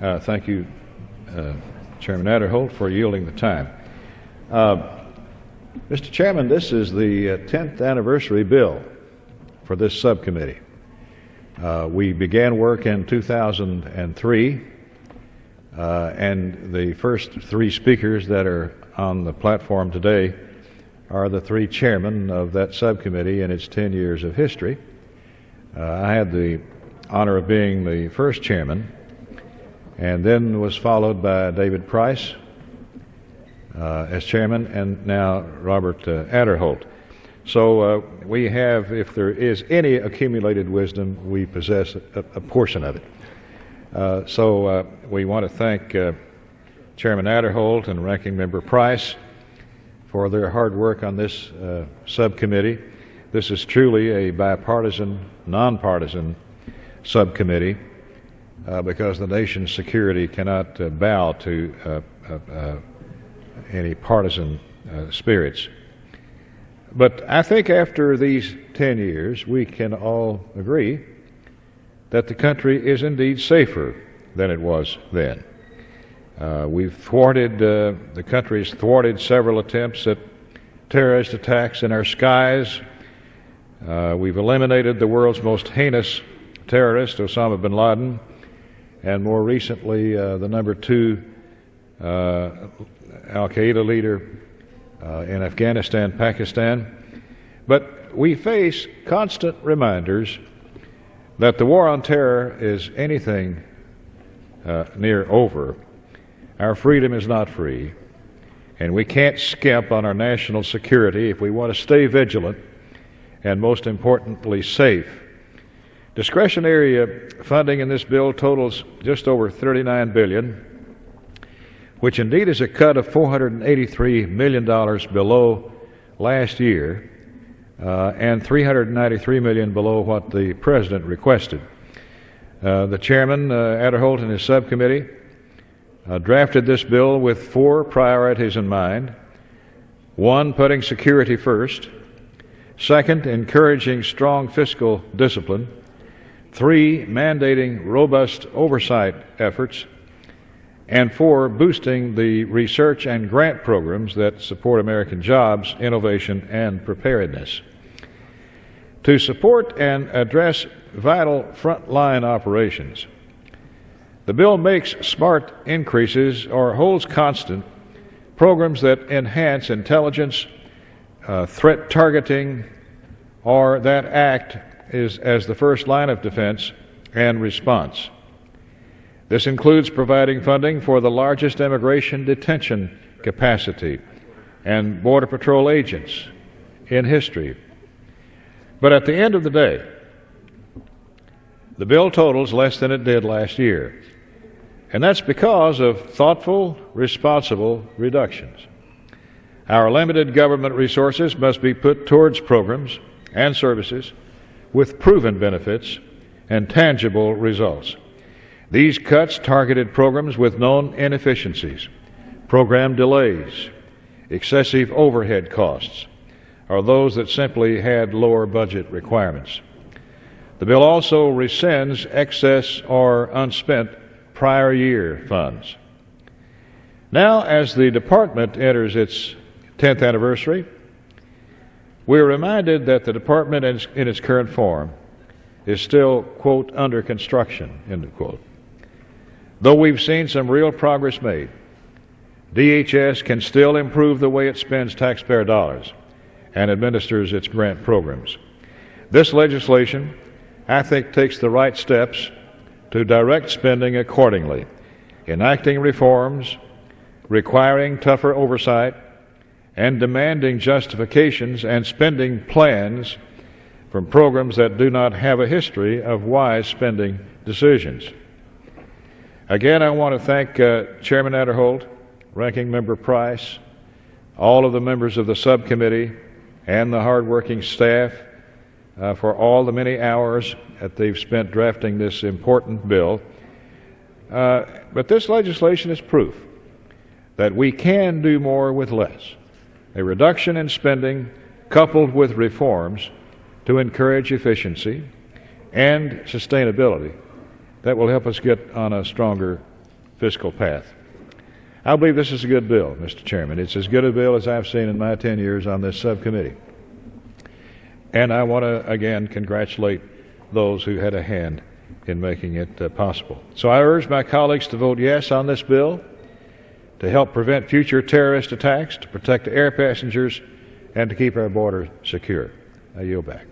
Thank you, Chairman Adderholt, for yielding the time. Mr. Chairman, this is the 10th anniversary bill for this subcommittee. We began work in 2003, and the first three speakers that are on the platform today are the three chairmen of that subcommittee in its 10 years of history. I had the honor of being the first chairman, and then was followed by David Price as chairman, and now Robert Adderholt. So we have, if there is any accumulated wisdom, we possess a portion of it. So we want to thank Chairman Adderholt and Ranking Member Price for their hard work on this subcommittee. This is truly a bipartisan, nonpartisan subcommittee because the nation's security cannot bow to any partisan spirits. But I think after these 10 years, we can all agree that the country is indeed safer than it was then. The country's thwarted several attempts at terrorist attacks in our skies. We've eliminated the world's most heinous terrorist, Osama bin Laden, and more recently the number 2 Al-Qaeda leader in Afghanistan, Pakistan. But we face constant reminders that the war on terror is anything near over. Our freedom is not free, and we can't skimp on our national security if we want to stay vigilant and, most importantly, safe. Discretionary funding in this bill totals just over $39 billion, which indeed is a cut of $483 million below last year and $393 million below what the President requested. The Chairman, Adderholt, and his subcommittee drafted this bill with 4 priorities in mind. 1, putting security first. 2nd, encouraging strong fiscal discipline. 3, mandating robust oversight efforts. And 4, boosting the research and grant programs that support American jobs, innovation, and preparedness. To support and address vital frontline operations, the bill makes smart increases or holds constant programs that enhance intelligence, threat targeting, or that act as the first line of defense and response. This includes providing funding for the largest immigration detention capacity and Border Patrol agents in history. But at the end of the day, the bill totals less than it did last year. And that's because of thoughtful, responsible reductions. Our limited government resources must be put towards programs and services with proven benefits and tangible results. These cuts targeted programs with known inefficiencies, program delays, excessive overhead costs, or those that simply had lower budget requirements. The bill also rescinds excess or unspent prior year funds. Now, as the department enters its 10th anniversary, we are reminded that the department in its current form is still, quote, under construction, end of quote. Though we've seen some real progress made, DHS can still improve the way it spends taxpayer dollars and administers its grant programs. This legislation, I think, takes the right steps to direct spending accordingly, enacting reforms, requiring tougher oversight, and demanding justifications and spending plans from programs that do not have a history of wise spending decisions. Again, I want to thank Chairman Adderholt, Ranking Member Price, all of the members of the subcommittee, and the hardworking staff for all the many hours that they've spent drafting this important bill. But this legislation is proof that we can do more with less. A reduction in spending coupled with reforms to encourage efficiency and sustainability that will help us get on a stronger fiscal path. I believe this is a good bill, Mr. Chairman. It's as good a bill as I've seen in my 10 years on this subcommittee. And I want to, again, congratulate those who had a hand in making it possible. So I urge my colleagues to vote yes on this bill to help prevent future terrorist attacks, to protect the air passengers, and to keep our border secure. I yield back.